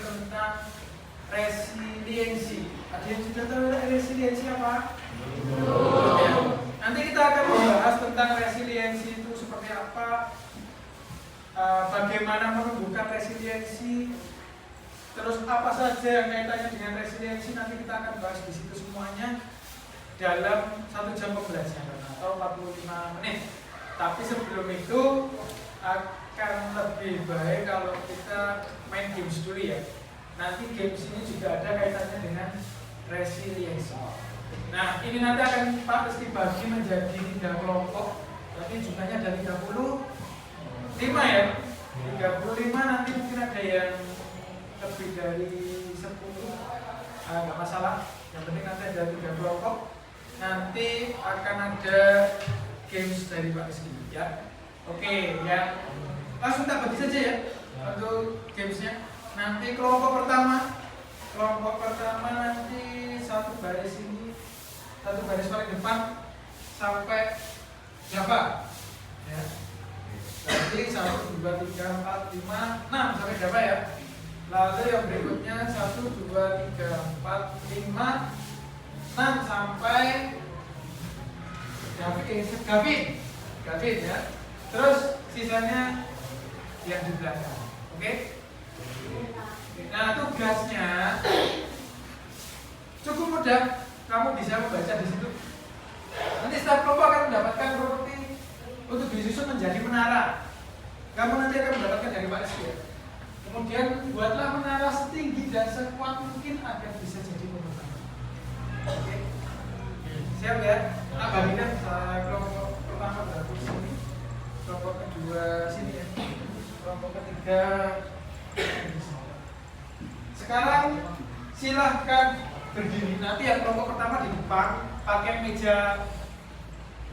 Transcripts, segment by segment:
tentang resiliensi. Ada yang sudah tahu resiliensi apa? Ya. Nanti kita akan membahas tentang resiliensi itu seperti apa, bagaimana menumbuhkan resiliensi, terus apa saja yang kaitannya dengan resiliensi. Nanti kita akan bahas di situ semuanya dalam 1 jam pembelajaran atau 45 menit. Tapi sebelum itu akan lebih baik kalau kita main games dulu ya. Nanti games ini juga ada kaitannya dengan resiliensi. Nah, ini nanti akan Pak Rizky bagi menjadi 3 kelompok. Jadi jumlahnya ada 35 ya. 35, nanti mungkin ada yang lebih dari 10. Nggak masalah. Yang penting nanti ada 3 kelompok. Nanti akan ada games dari Pak Rizky ya. Oke, ya. Langsung tak bagi saja ya untuk gamesnya. Nanti kelompok pertama nanti 1 baris ini, 1 baris paling depan sampai Java ya. Nanti 1, 2, 3, 4, 5, 6 sampai Java ya. Lalu yang berikutnya 1, 2, 3, 4, 5, 6 sampai Gavin ya. Terus sisanya yang di belakang. Oke? Nah, tugasnya cukup mudah. Kamu bisa membaca di situ. Nanti setiap kelompok akan mendapatkan properti untuk disusun menjadi menara. Kamu nanti akan mendapatkan dari Pak Rizky ya. Kemudian buatlah menara setinggi dan sekuat mungkin agar bisa jadi penumpang. Oke? Siap ya? Nah, bagikan kelompok pertama bagus sini, kelompok kedua sini ya, kelompok ketiga. Sekarang silahkan berdiri. Nanti yang kelompok pertama di depan pakai meja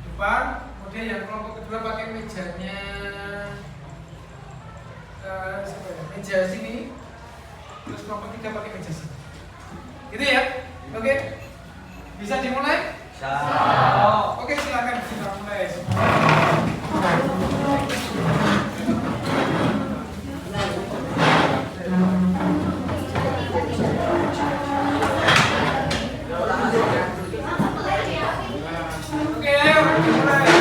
depan, kemudian yang kelompok kedua pakai mejanya meja sini, terus kelompok ketiga pakai meja sini. Gitu ya? Oke? Bisa dimulai? Oke, silakan kita mulai. Oke, ayo mulai.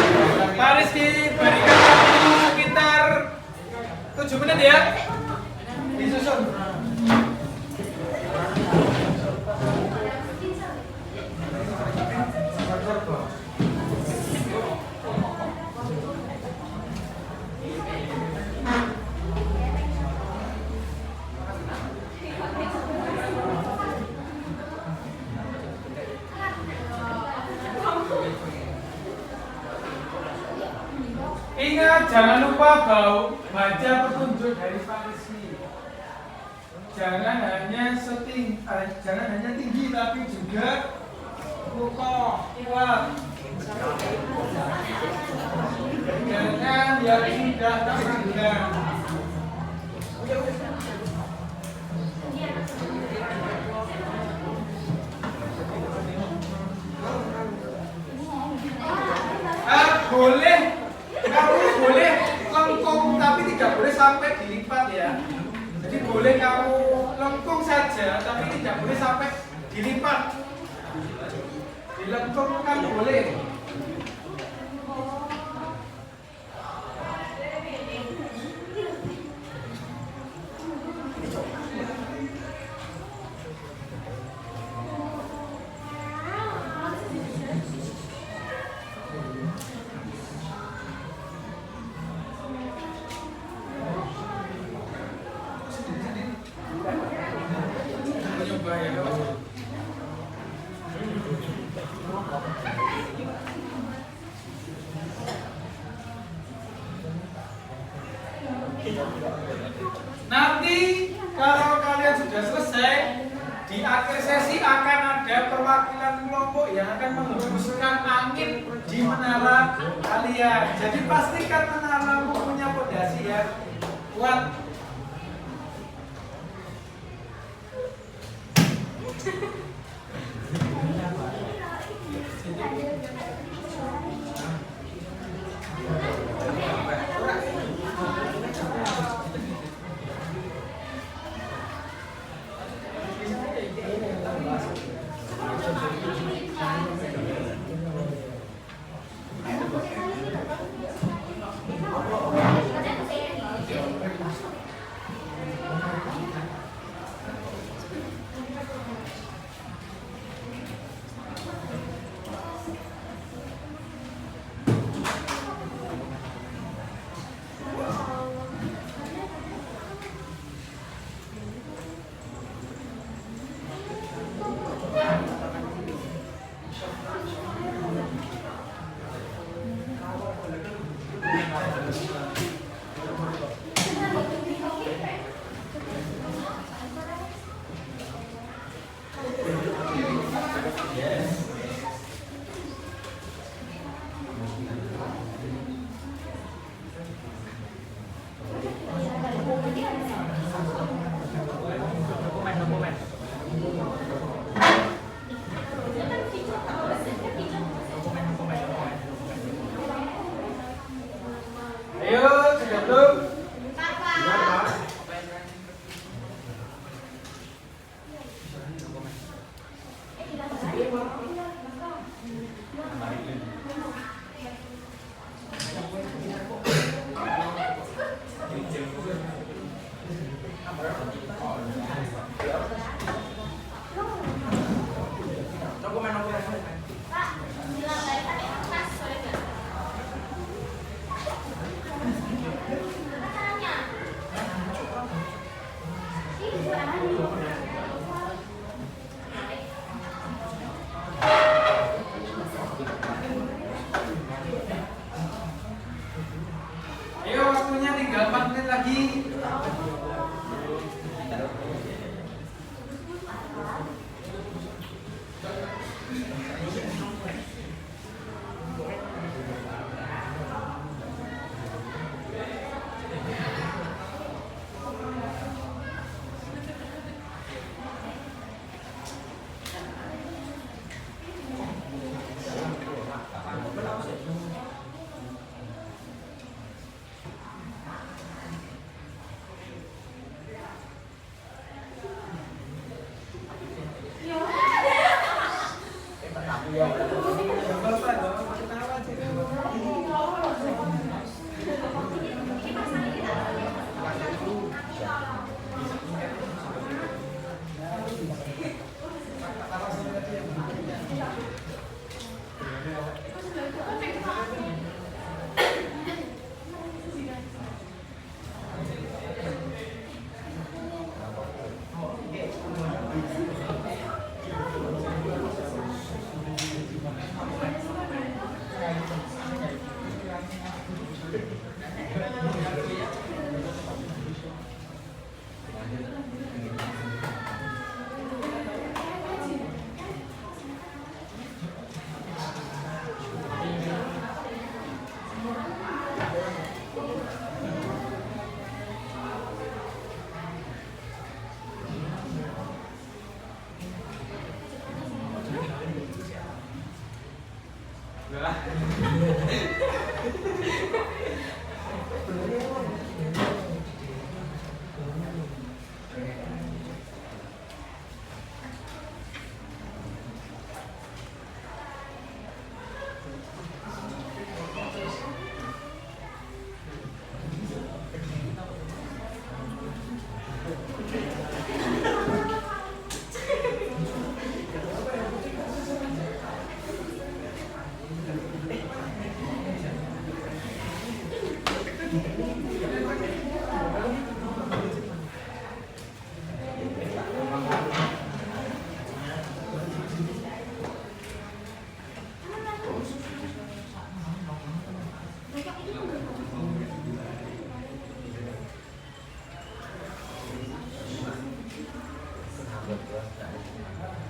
Pak Rizky berikan waktu sekitar 7 menit ya. Disusun. Ingat, jangan lupa baca petunjuk dari Pak Rizky. Jangan hanya tinggi, tapi juga kokoh, kuat. Jangan yang sudah terangkan. Kamu boleh lengkung, tapi tidak boleh sampai dilipat ya. Jadi boleh kamu lengkung saja, tapi tidak boleh sampai dilipat. Dilengkung kan boleh. Nanti kalau kalian sudah selesai, di akhir sesi akan ada perwakilan kelompok yang akan menghembuskan angin di menara kalian. Jadi pastikan menaramu punya fondasi yang kuat.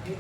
Ya,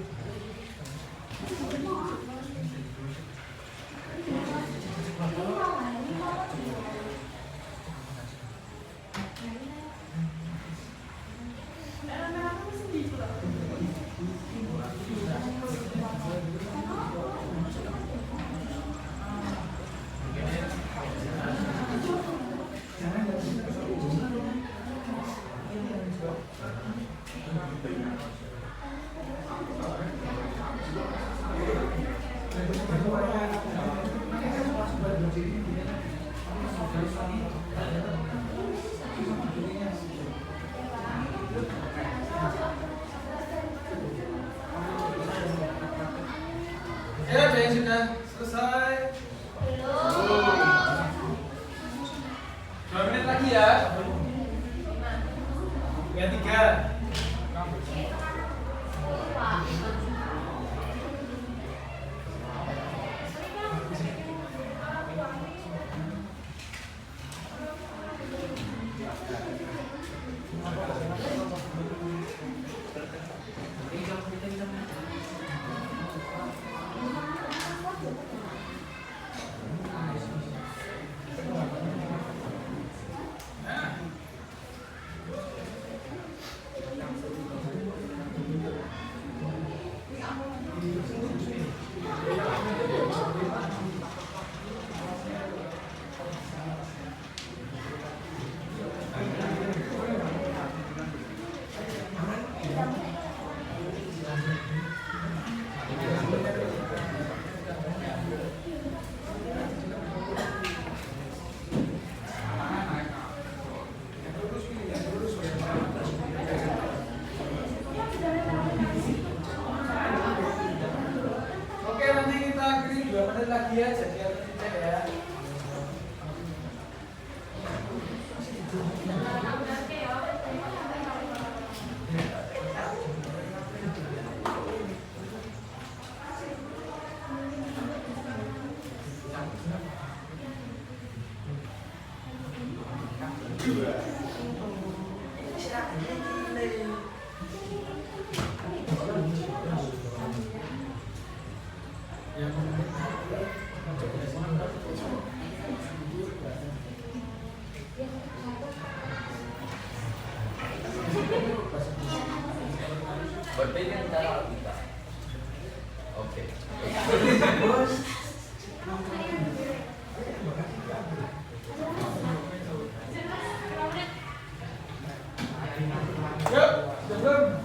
ada yang sudah selesai. Belum. 2 menit lagi ya. Yang 3. Oke, nanti kita akhiri 2 menit lagi aja biar tidak ya. Berbeda antara kita. Oke. Yuk, sebelum.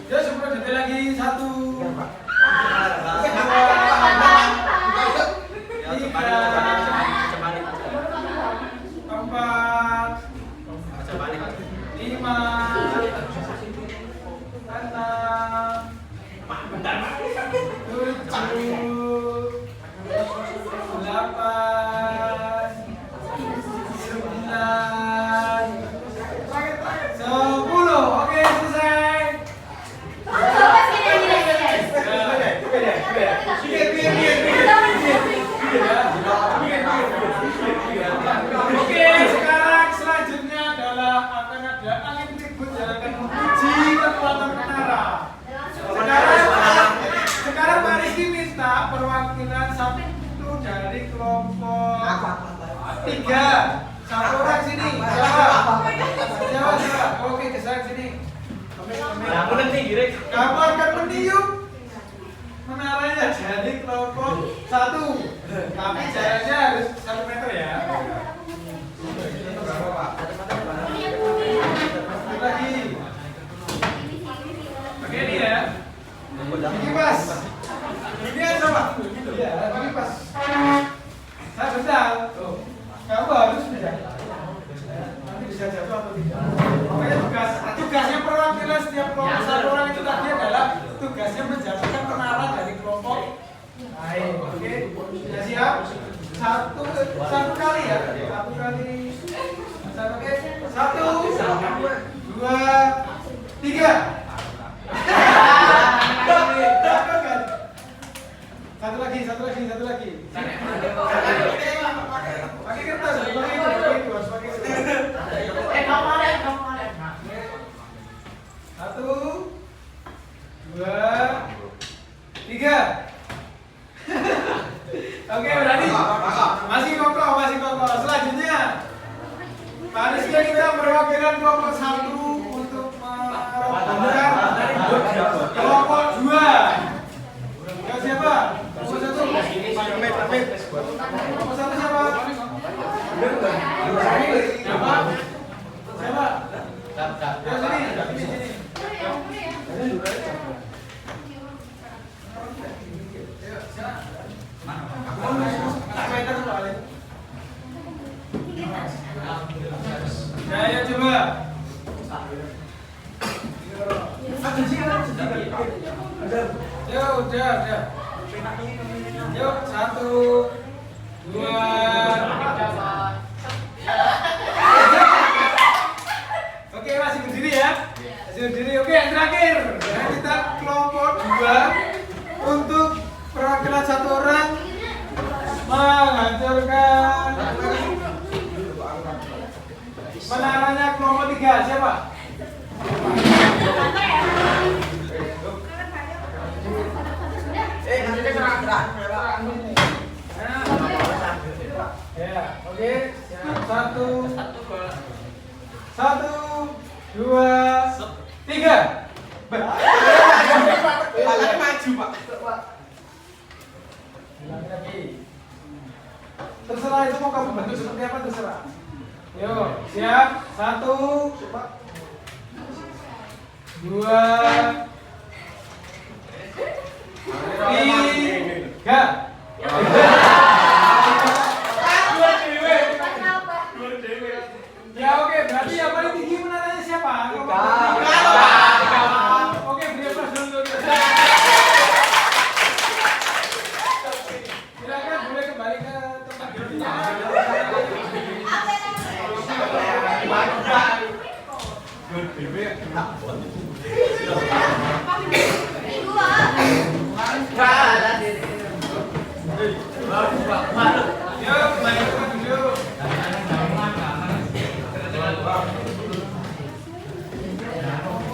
Ya, 10 detik lagi. 1. Oke, selesai. Kamu akan meniup menaranya jadi kelompok 1. Tapi jaraknya harus 1 meter ya. Lagi. Oke ini ya. Ini pas. Ini kan sama. Iya, ini pas. Saya bentar. Kamu harus bisa. Nanti bisa jatuh atau tidak. Makanya tugasnya perwakilan setiap kelompok 1 orang itu tadi adalah tugasnya menjatuhkan menara dari kelompok lain. Oke, sudah siap? Satu kali ya. Satu kali. Oke. 1, 2, 3. Satu lagi. Pakai kertas, pakai itu, harus pakai itu. 1, 2, 3. Oke, berani. Masih kokoh. Selanjutnya, manusia kita perwakilan kelompok 1 untuk melakukan kelompok 2. Siapa? Kelompok 1. Kelompok 1 siapa? Siapa? Sini. Ya, coba. Ya, udah. Yuk, 1, 2. Oke, masih berdiri ya. Oke, yang terakhir. Jadi kita kelompok 2 untuk perwakilan 1 orang menghancurkan menaranya kelompok 3. Siapa? Ya, oke. 1, 2, 3. Maju, Pak. Lagi. Terserah itu mau kamu bentuk seperti apa terserah. Yuk, siap. 1, 2, 3. Ya oke, berarti yang paling tinggi menaranya siapa? Oke, beri aplaus dulu. Silakan boleh kembali ke tempat duduknya. Yuk, kembali ke tempat duduk.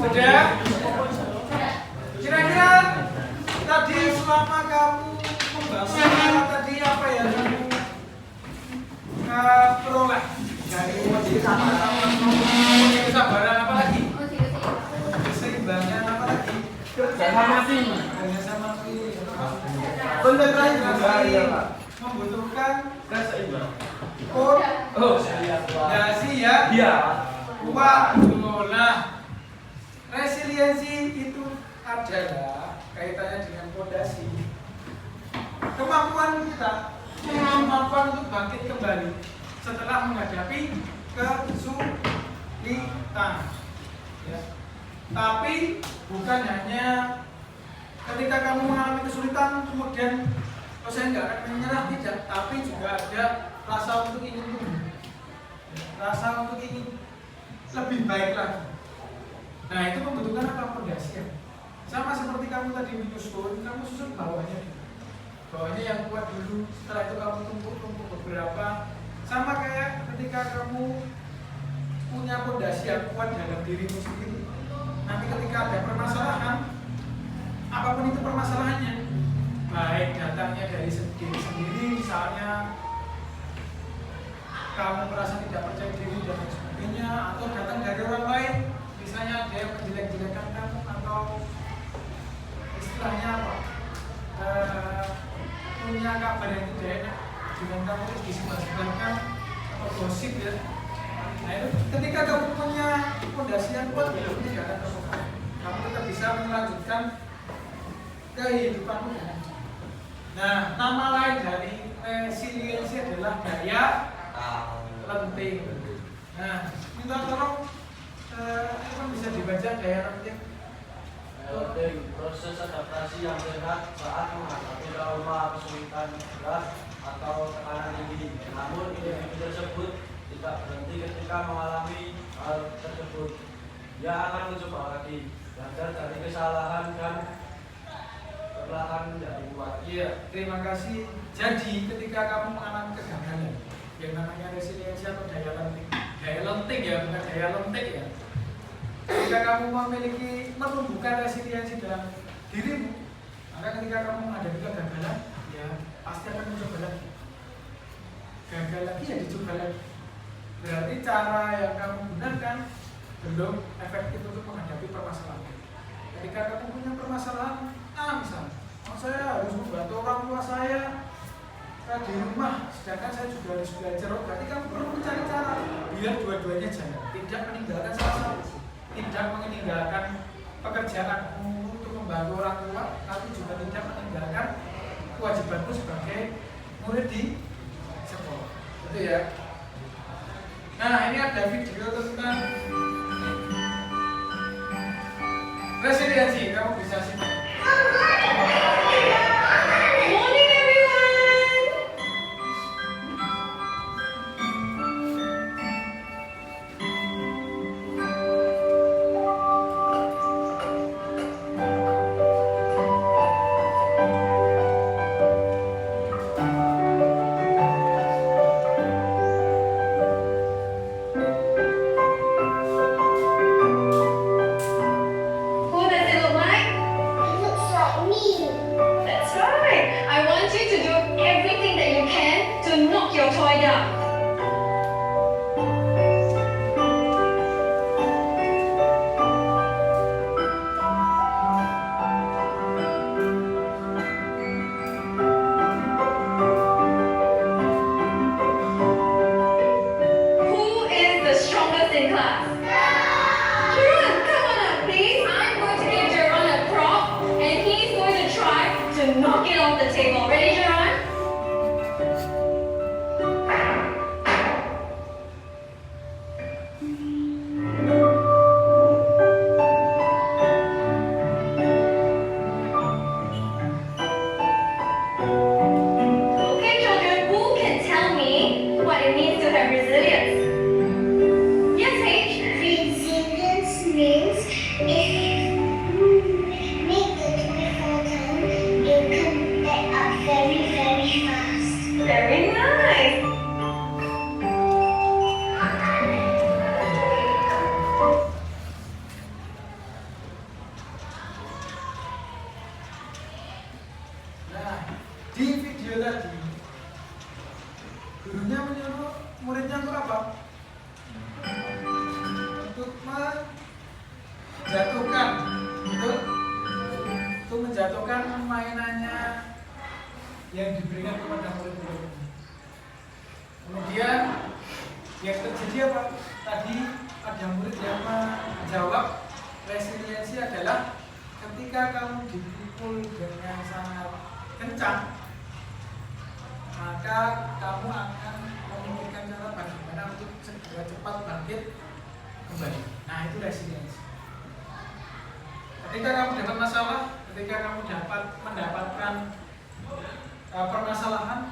Sudah? Kira-kira tadi selama kamu membangun tadi apa ya kamu peroleh dari kesabaran apa lagi? Keseimbangan apa lagi? Kerjasama tim. Konsentrasi membutuhkan koordinasi ya. Kuat. Nah, resiliensi itu adalah kaitannya dengan fondasi. Kemampuan untuk bangkit kembali setelah menghadapi kesulitan. Ya. Tapi bukan hanya ketika kamu mengalami kesulitan kemudian saya nggak akan menyerah, tidak. Tapi juga ada rasa untuk ingin tumbuh, rasa untuk ingin lebih baik lagi. Nah itu membutuhkan apa? Fondasi ya. Sama seperti kamu tadi menyusun, kamu susun bawahnya yang kuat dulu. Setelah itu kamu tumpuk beberapa. Sama kayak ketika kamu punya fondasi yang kuat dalam dirimu sendiri. Nanti ketika ada permasalahan, apapun itu permasalahannya, baik datangnya dari diri sendiri, misalnya kamu merasa tidak percaya diri dan sebagainya, atau datang dari orang lain, misalnya ada yang menjelek-jelekan kamu atau istilahnya apa? Punya kabar yang tidak enak dengan kamu itu disebarkan atau gosip ya. Nah itu ketika kamu punya fondasi yang kuat, itu tidak akan terbuka. Kamu tetap bisa melanjutkan kehidupanmu. Nah, nama lain dari resiliensi adalah daya lenting. Nah, minta tolong apa bisa dibaca daya lenting? Proses adaptasi yang sehat saat menghadapi trauma, kesulitan berat atau tekanan tinggi. Namun individu tersebut tidak berhenti ketika mengalami hal tersebut. Dia akan mencoba lagi, belajar dari kesalahan dan perlahan menjadi kuat. Iya, terima kasih. Jadi ketika kamu mengalami kegagalan, yang namanya resiliensi atau daya lenting ya, bukan daya lentik ya. Ketika kamu memiliki menumbuhkan resiliensi dalam dirimu, maka ketika kamu menghadapi kegagalan, ya pasti akan mencoba lagi. Gagal lagi ya dicoba lagi. Berarti cara yang kamu gunakan belum efektif untuk menghadapi permasalahan. Ketika kamu punya permasalahan, misalnya, saya harus membantu orang tua saya di rumah, sedangkan saya juga harus belajar. Berarti kamu perlu mencari cara biar dua-duanya jalan, tidak meninggalkan salah satu, tidak meninggalkan pekerjaanmu untuk membantu orang tua, tapi juga tidak meninggalkan kewajibanmu sebagai murid di sekolah. Itu ya. Nah, ini ada video tentang resiliensi, kamu bisa simak. Morning, everyone! Who does it look like? It looks like me. That's right. I want you to do everything that you can to knock your toy down. Who is the strongest in class? Jeron, come on up, please. I'm going to give Jeron a prop, and he's going to try to knock it off the table. Ready, Jeron? Okay, children, who can tell me what it means to have resilience? Yes, Paige? Resilience means if you make the toy fall down, you come back up very, very fast. Very nice. Nah, di video tadi gurunya menyuruh muridnya untuk apa? Untuk menjatuhkan, betul? Untuk menjatuhkan mainannya yang diberikan kepada murid-murid. Kemudian yang terjadi apa? Tadi ada murid yang menjawab resiliensi adalah ketika kamu dipukul dengan sangat kencang, maka kamu akan memikirkan cara bagaimana untuk segera cepat bangkit kembali. Nah, itu resiliensi. Ketika kamu dapat masalah, ketika kamu mendapatkan permasalahan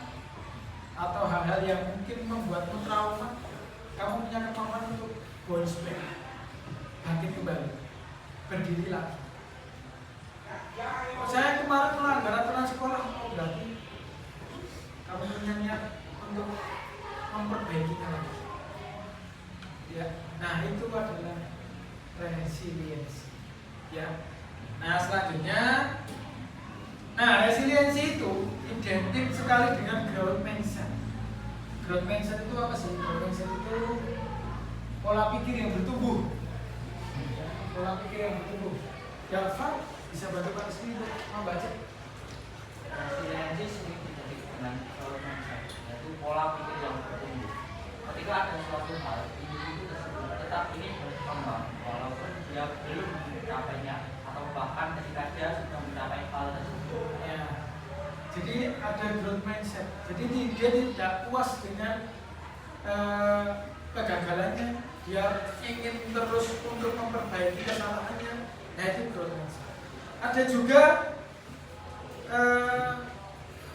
atau hal-hal yang mungkin membuatmu trauma, kamu punya kemampuan untuk bounce back, bangkit kembali, berdiri lagi. Saya kemarin melanggar aturan sekolah, berarti kamu punya niat untuk memperbaikinya lagi. Ya, nah itu adalah resiliensi. Ya, nah selanjutnya, resiliensi itu identik sekali dengan growth mindset. Growth mindset itu apa sih? Growth mindset itu pola pikir yang bertumbuh. Ya, pola pikir yang bertumbuh. Dava bisa bantu Pak Rizky untuk membaca. Resiliensi sering identik dengan growth mindset, yaitu pola pikir yang bertumbuh. Ketika ada suatu hal, individu tersebut tetap ingin berkembang walaupun dia belum mencapainya atau bahkan ketika dia sudah mencapai hal tersebut. Ya. Jadi ada growth mindset. Jadi dia tidak puas dengan kegagalannya, dia ingin terus untuk memperbaiki kesalahannya. Nah itu growth mindset. Ada juga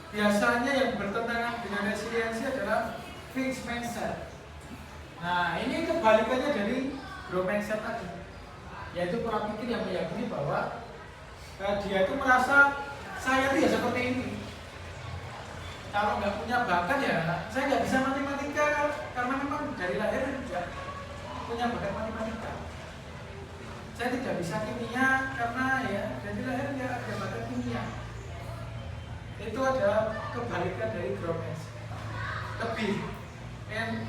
biasanya yang bertentangan dengan resiliensi adalah fixed mindset. Nah ini kebalikannya dari growth mindset tadi, yaitu pola pikir yang meyakini bahwa dia itu merasa saya itu ya seperti ini. Kalau nggak punya bakat ya saya nggak bisa matematika karena memang dari lahir tidak punya bakat matematika. Saya tidak bisa kimia karena ya dari lahir nggak ada bakat kimia. Itu adalah kebalikan dari growth mindset.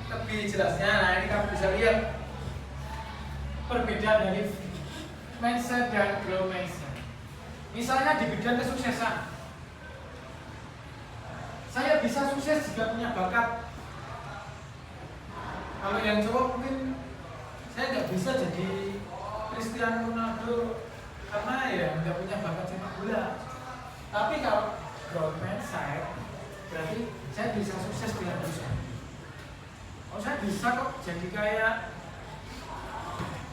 Lebih jelasnya, nah ini kamu bisa lihat perbedaan dari mindset dan growth mindset. Misalnya di bidang kesuksesan, saya bisa sukses jika punya bakat. Kalau yang cowok mungkin saya nggak bisa jadi Cristiano Ronaldo karena ya nggak punya bakat sepak bola. Tapi kalau growth mindset berarti saya bisa sukses dengan usaha. Oh saya bisa kok jadi kayak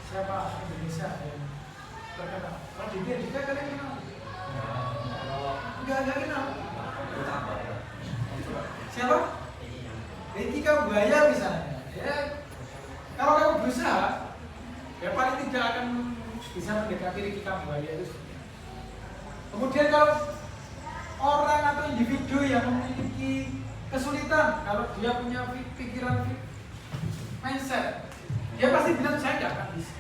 siapa Indonesia yang terkenal. Kalau di Amerika kalian kenal? Enggak kenal. Siapa? Ricky Kambuaya misalnya. Ya, kalau kamu berusaha, ya paling tidak akan bisa mendekati Ricky Kambuaya itu. Kemudian kalau orang atau individu yang memiliki kesulitan, kalau dia punya pikiran mindset, dia pasti bilang saya nggak akan bisa.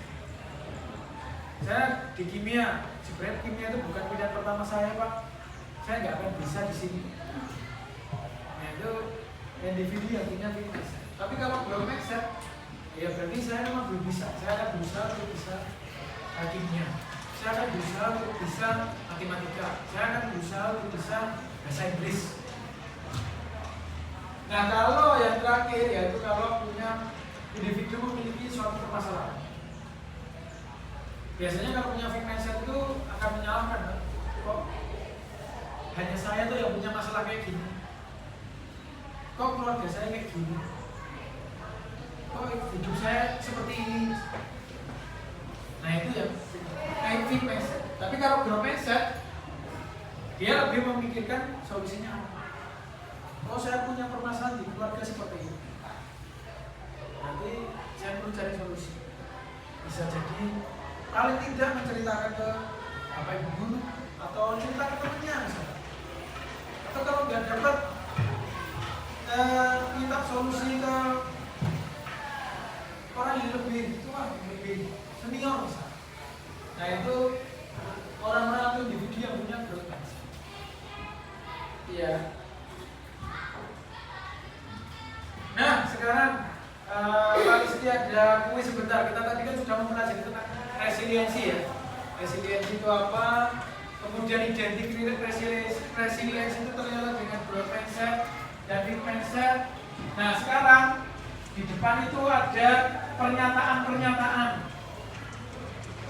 Saya di kimia, sebenarnya kimia itu bukan pilihan pertama saya Pak. Saya nggak akan bisa di sini. Nah itu individu yang punya mindset. Tapi kalau belum mindset, ya berarti saya memang belum bisa. Saya akan berusaha untuk bisa kimia. Saya akan berusaha untuk bisa matematika. Saya akan berusaha untuk bisa bahasa Inggris. Nah kalau yang terakhir yaitu kalau punya individu memiliki suatu permasalahan. Biasanya kalau punya fixed mindset itu akan menyalahkan, kok hanya saya tuh yang punya masalah kayak gini. Kok keluarga saya kayak gini. Kok hidup saya seperti ini. Nah itu ya fixed mindset. Tapi kalau growth mindset, dia lebih memikirkan solusinya apa. Oh saya punya permasalahan di keluarga seperti ini. Nanti saya perlu cari solusi. Bisa jadi paling tidak menceritakan ke bapak ibu guru atau cerita ke temannya misalnya. Atau kalau nggak dapat minta solusi ke orang yang lebih tua, lebih senior misalnya. Nah itu orang-orang atau individu yang punya growth mindset. Iya. Nah sekarang Pak Rizky ada kuis sebentar. Kita tadi kan sudah mempelajari tentang resiliensi ya. Resiliensi itu apa? Kemudian identik resiliensi itu ternyata dengan growth mindset dan fixed mindset. Nah sekarang di depan itu ada pernyataan-pernyataan.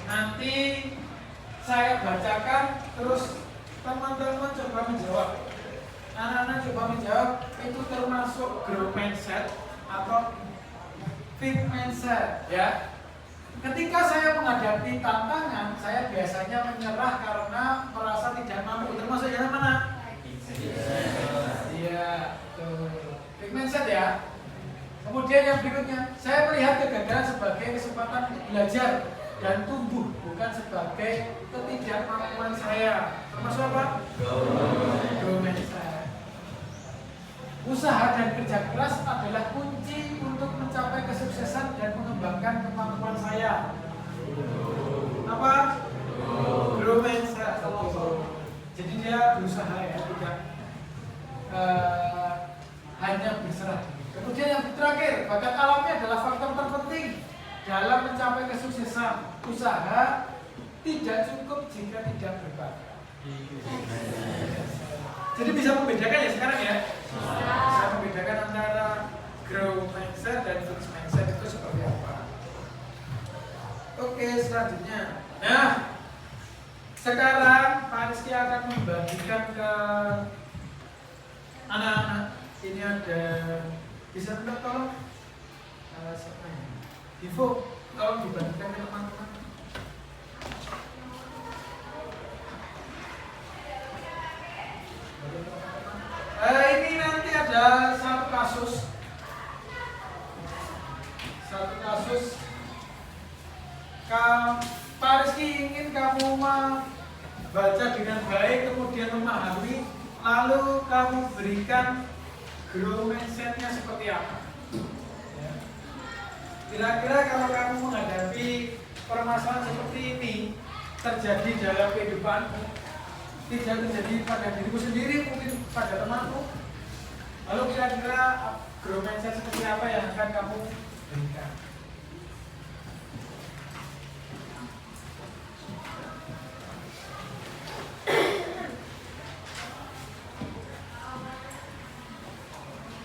Nanti saya bacakan terus teman-teman coba menjawab. Anak-anak coba menjawab itu termasuk growth mindset atau fixed mindset ya. Ketika saya menghadapi tantangan, saya biasanya menyerah karena merasa tidak mampu. Termasuk yang mana? Iya, tuh. Fixed mindset ya. Kemudian yang berikutnya, saya melihat kegagalan sebagai kesempatan untuk belajar dan tumbuh, bukan sebagai ketidakmampuan saya. Termasuk apa? Growth mindset. Usaha dan kerja keras adalah kunci untuk mencapai kesuksesan dan mengembangkan kemampuan saya. Apa? Growth mindset. Jadi dia berusaha ya, tidak hanya berserah. Kemudian yang terakhir, bakat alami adalah faktor terpenting dalam mencapai kesuksesan. Usaha tidak cukup jika jika tidak berbakat. Jadi bisa membedakan ya sekarang ya? Bisa membedakan antara growth mindset dan fixed mindset itu seperti apa. Oke, selanjutnya. Nah, sekarang Pak Rizky akan membagikan ke anak-anak. Ini ada, bisa minta tolong siapa ya? Ivo, tolong dibagikan ke teman-teman. Ini nanti ada satu kasus Pak Rizky ingin kamu membaca dengan baik, kemudian memahami, lalu kamu berikan grow mindset-nya seperti apa. Ya. Kira-kira kalau kamu menghadapi permasalahan seperti ini terjadi dalam kehidupanmu, tidak terjadi pada dirimu sendiri, mungkin pada temanmu, lalu kira-kira grow mindset seperti apa yang akan kamu berikan.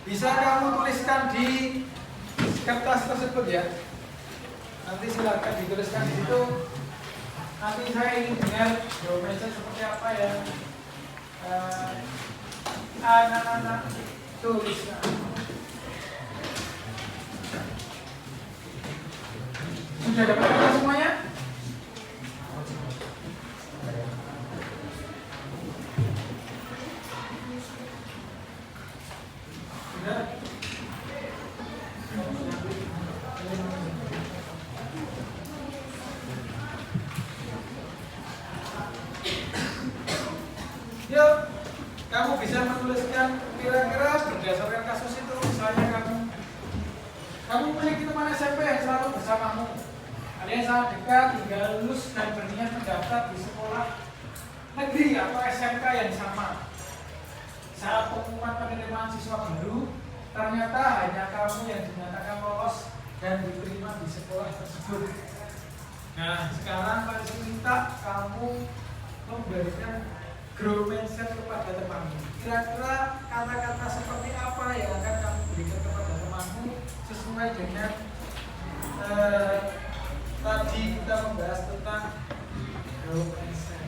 Bisa kamu tuliskan di kertas tersebut ya. Nanti silakan dituliskan di situ. Nanti saya ingin dengar grow mindset seperti apa yang anak-anak tuliskan. Sudah dapat kertas semuanya? Sudah? Yuk, kamu bisa menuliskan kira-kira berdasarkan kasus itu. Misalnya kamu memiliki teman SMP yang selalu bersamamu. Ada yang sangat dekat, hingga lulus dan berniat mendaftar di sekolah negeri atau SMK yang sama. Saat pengumuman penerimaan siswa baru, ternyata hanya kamu yang dinyatakan lolos dan diterima di sekolah tersebut. Nah, sekarang Pak Rizky minta kamu memberikan grow mindset kepada temanmu. Kira-kira kata-kata seperti apa yang akan kamu berikan kepada temanmu sesuai dengan tadi kita membahas tentang grow mindset.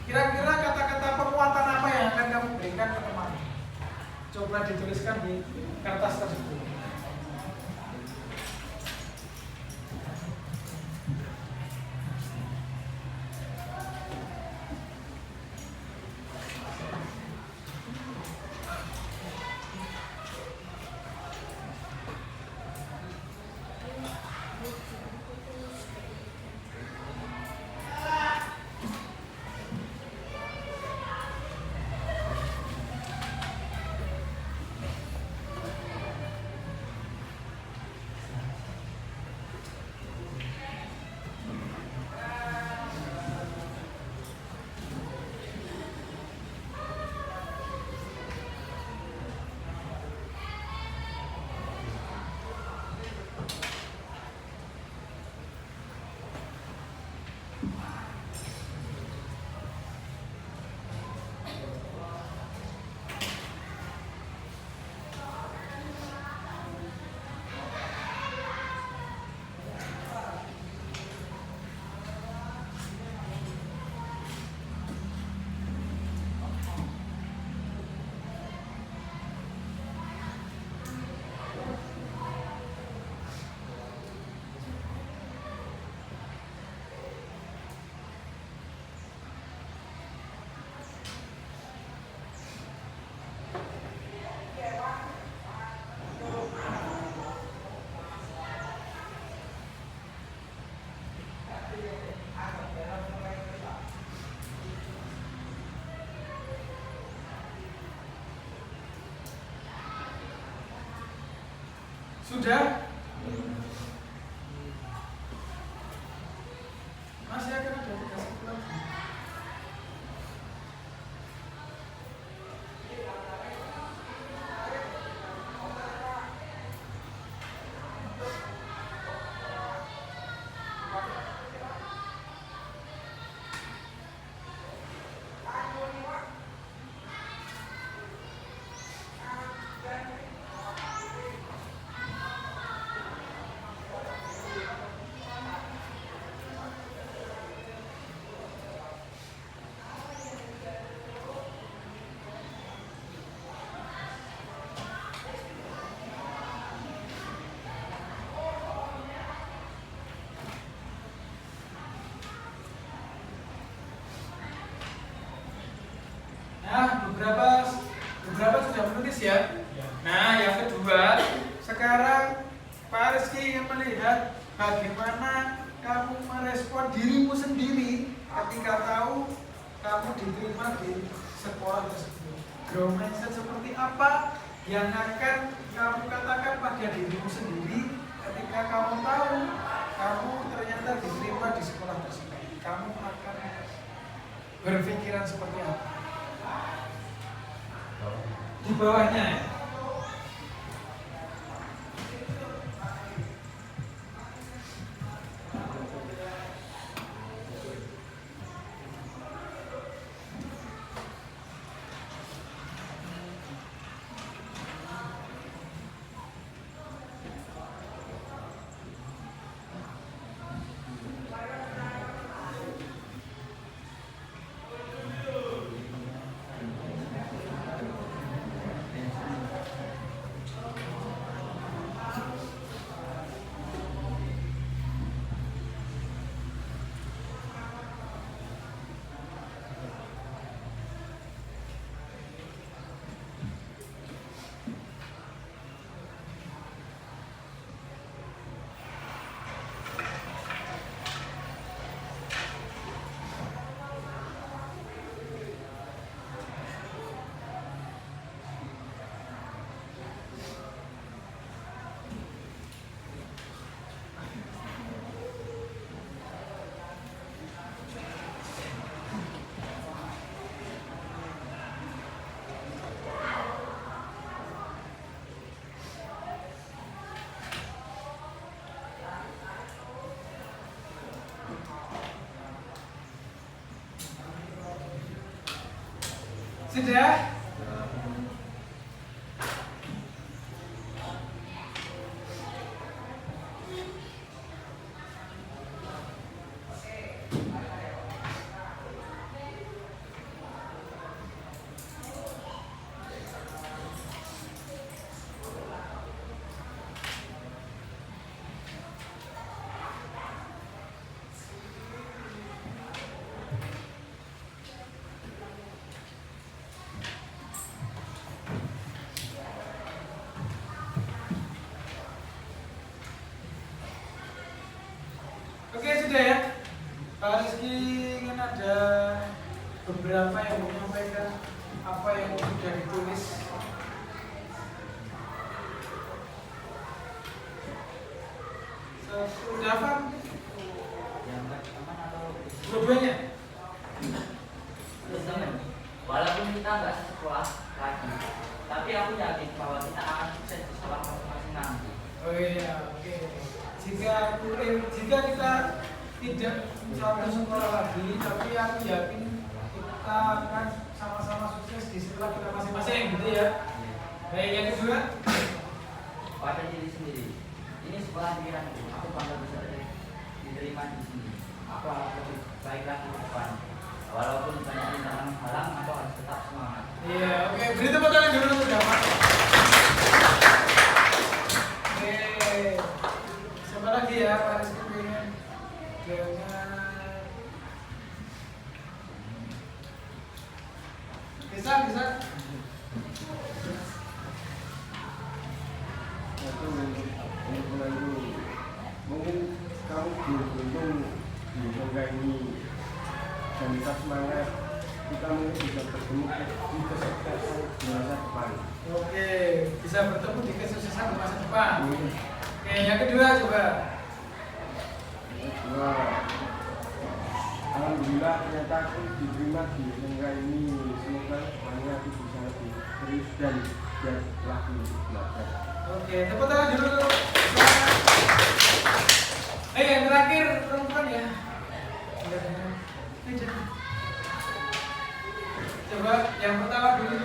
Kira-kira kata-kata penguatan apa yang akan kamu berikan ke temanmu? Coba dituliskan di kertas tersebut. Sudah? Masih akan ada dikasih pulang. Rizky ya. Nah, yang kedua, sekarang Pak Rizky ingin melihat bagaimana kamu merespon dirimu sendiri ketika tahu kamu diterima di sekolah tersebut. Grow mindset seperti apa yang akan kamu katakan pada dirimu sendiri ketika kamu tahu kamu ternyata diterima di sekolah tersebut. Kamu akan berpikiran seperti apa? Di bawahnya ya. Sudah? Oke, sudah ya. Pak Rizky ingin ada beberapa yang mau menyampaikan apa yang sudah ditulis. Sudah paham? Yang teman atau Dua-duanya? teman. Walaupun kita nggak sekolah lagi, tapi aku yakin bahwa kita akan sukses di sekolah masing-masing nanti. Oh iya, oke. Jika kita tidak satu sekolah lagi, tapi aku yakin kita akan sama-sama sukses di sekolah kita masing-masing, gitu ya. Baik, yang kedua, Pada diri sendiri, ini sekolah pikiranku. Aku bangga bisa diterima di sini. Aku harus lebih baik lagi ke depan. Walaupun banyak rintangan halang, aku harus tetap semangat. iya, oke. Beri tepuk tangan dulu untuk Damat. Oke, siapa lagi ya Pak Rizky pengen dengan bisa. Satu untuk mungkin kamu beruntung di Hongga ini dan tetap semangat, kita mungkin bisa bertemu di kesuksesan di masa depan. Oke, bisa bertemu di kesuksesan di masa depan. Oke, yang kedua coba. Kedua, alhamdulillah ternyata aku diterima di Hongga ini. Semoga depannya aku bisa lebih serius dan giat lagi untuk belajar. Oke, tepuk tangan dulu. Yang terakhir perempuan ya. Coba yang pertama dulu.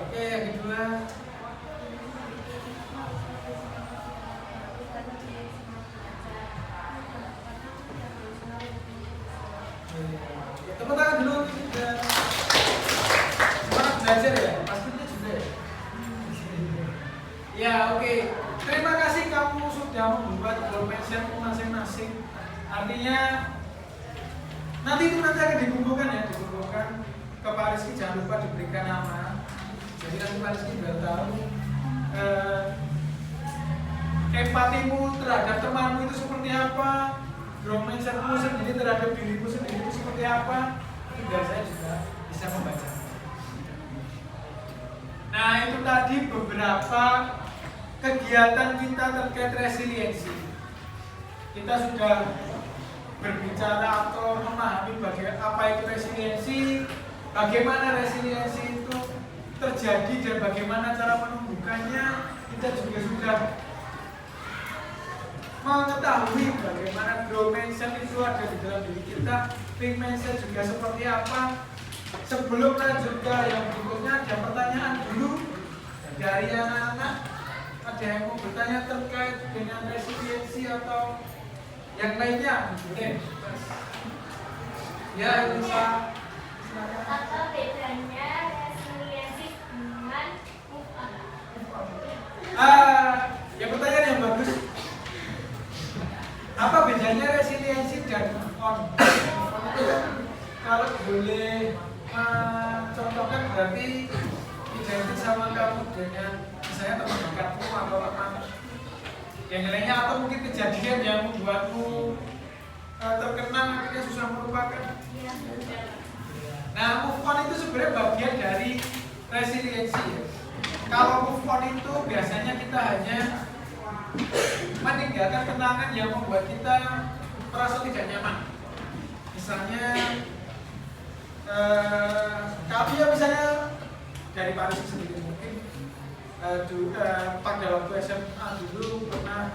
Oke, yang kedua. Tepuk tangan dulu. Semangat belajar ya, pastinya juga ya. Ya, oke. Terima kasih kamu sudah nanti akan dikumpulkan ya, dikumpulkan ke Pak Rizky, jangan lupa diberikan nama. Jadi nanti Pak Rizky biar tahu empatimu terhadap temanmu itu seperti apa, growth mindsetmu sendiri terhadap dirimu sendiri itu seperti apa, biar saya juga bisa membaca. Nah, itu tadi beberapa kegiatan kita terkait resiliensi. Kita sudah berbicara atau memahami apa itu resiliensi, bagaimana resiliensi itu terjadi dan bagaimana cara menumbuhkannya. Kita juga sudah mengetahui bagaimana growth mindset itu ada di dalam diri kita, fixed mindset juga seperti apa. Sebelum lanjut ke yang berikutnya, ada pertanyaan dulu dari anak-anak. Ada yang mau bertanya terkait dengan resiliensi atau yang lainnya? Boleh. Ya, bisa. Apa bedanya resiliensi dengan move on? Ya pertanyaan yang bagus. Apa bedanya resiliensi dan move on? Kalau boleh contohkan berarti identik sama kamu dengan misalnya teman dekatmu atau teman yang lainnya, atau mungkin kejadian yang membuatmu terkenang akhirnya susah melupakan. Nah, move on itu sebenarnya bagian dari resiliensi ya. Kalau move on itu biasanya kita hanya meninggalkan kenangan yang membuat kita merasa tidak nyaman. Misalnya kalau ya misalnya dari Pak Rizky sendiri mungkin pada waktu SMA dulu pernah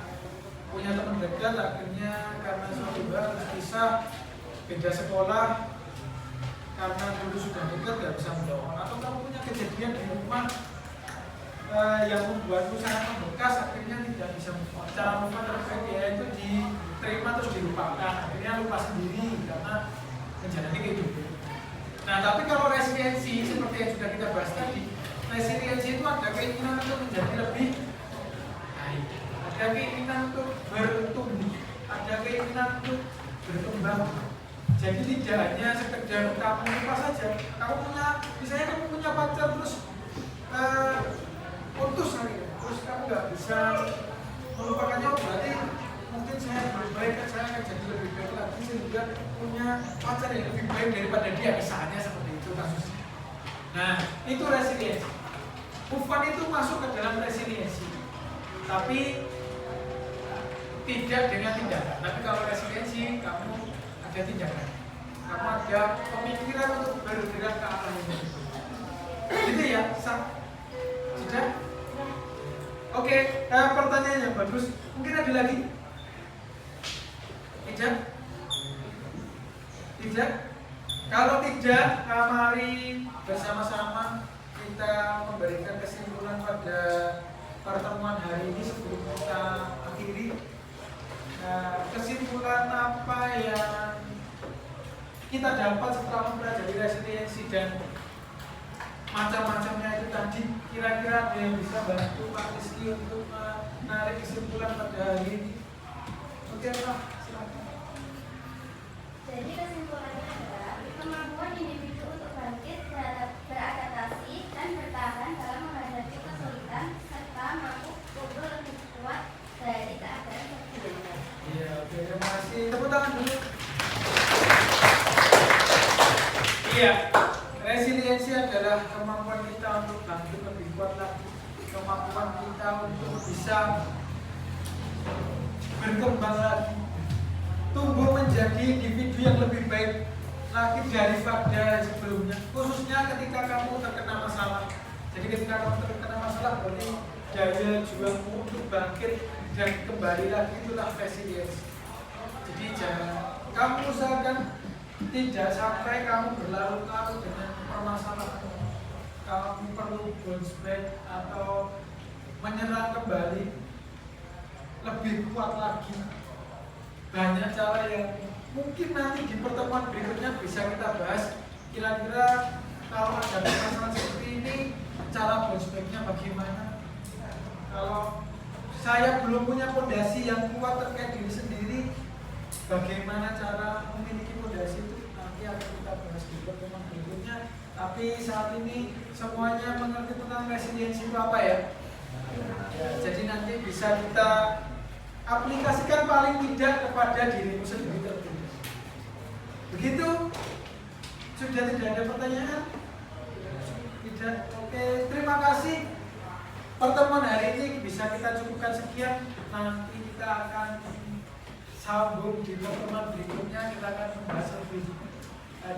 punya teman dekat, akhirnya karena suatu hal harus pisah, beda sekolah, karena dulu sudah dekat gak bisa mendorong, atau kamu punya kejadian di rumah yang membuatmu sangat membekas, akhirnya tidak bisa move on. Cara move on terbaik yaitu diterima terus dilupakan, akhirnya lupa sendiri karena menjalani kehidupan. Nah, tapi kalau resiliensi seperti yang sudah kita bahas tadi, resiliensi itu ada keinginan untuk menjadi lebih baik, ada keinginan untuk bertumbuh, ada keinginan untuk berkembang. Jadi tidak hanya sekedar kamu lupa saja. Kamu punya, misalnya kamu punya pacar terus putus lagi, terus kamu nggak bisa melupakannya, berarti mungkin saya lebih baik, saya akan jadi lebih baik lagi sehingga punya pacar yang lebih baik daripada dia, misalnya seperti itu kasusnya. Nah, itu resiliensi. Move on itu masuk ke dalam resiliensi, tapi tidak dengan tindakan. Tapi kalau resiliensi, kamu ada tindakan, kamu ada pemikiran untuk bergerak ke arah itu. Gitu ya, sudah? Oke, pertanyaan yang bagus. Mungkin ada lagi? Tidak? Tidak? Kalau tidak, mari bersama-sama kita memberikan kesimpulan pada pertemuan hari ini sebelum kita akhiri. Kesimpulan apa yang kita dapat setelah mempelajari resiliensi dan macam-macamnya itu tadi, kira-kira ada yang bisa bantu Pak Rizky untuk menarik kesimpulan pada hari ini? Oke Pak, silakan. Jadi kesimpulannya adalah kemampuan individu untuk bangkit, beradaptasi, dan bertahan dalam menghadapi kesulitan serta mampu tumbuh lebih kuat dari keadaan sebelumnya. Iya, oke, terima kasih. Tepuk tangan dulu. Iya, resiliensi adalah kemampuan kita untuk bangkit lebih kuat lagi, kemampuan kita untuk bisa berkembang lagi, tumbuh menjadi individu yang lebih baik lagi daripada sebelumnya, khususnya ketika kamu terkena masalah. Jadi ketika kamu terkena masalah, berarti daya juangmu untuk bangkit dan kembali lagi itulah resiliensi. Jadi jangan kamu usahakan tidak sampai kamu berlarut-larut dengan permasalahan. Kamu perlu bounce back atau menyerang kembali lebih kuat lagi. Banyak cara yang mungkin nanti di pertemuan berikutnya bisa kita bahas. Kira-kira kalau ada masalah seperti ini, cara bounce back-nya bagaimana? Kalau saya belum punya fondasi yang kuat terkait diri sendiri, bagaimana cara memiliki fondasi itu? Nah, nanti akan kita bahas di pertemuan berikutnya. Tapi saat ini semuanya mengerti tentang resiliensi itu apa ya? Ya, jadi nanti bisa kita aplikasikan paling tidak kepada dirimu sendiri terlebih. Begitu? Sudah tidak ada pertanyaan? Tidak? Oke, terima kasih. Pertemuan hari ini bisa kita cukupkan sekian. Nanti kita akan sambung di pertemuan berikutnya. Kita akan membahas lebih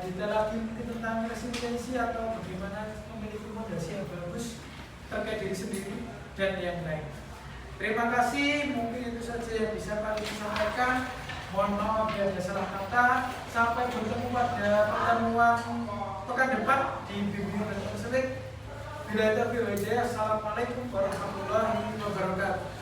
detail lagi mungkin tentang resiliensi atau bagaimana memiliki fondasi yang bagus terkait diri sendiri dan yang lain. Terima kasih, mungkin itu saja yang bisa kami sampaikan. Mohon maaf bila ada salah kata. Sampai bertemu pada pertemuan pekan depan di bimbingan dan konseling. Bila itu, assalamualaikum warahmatullahi wabarakatuh.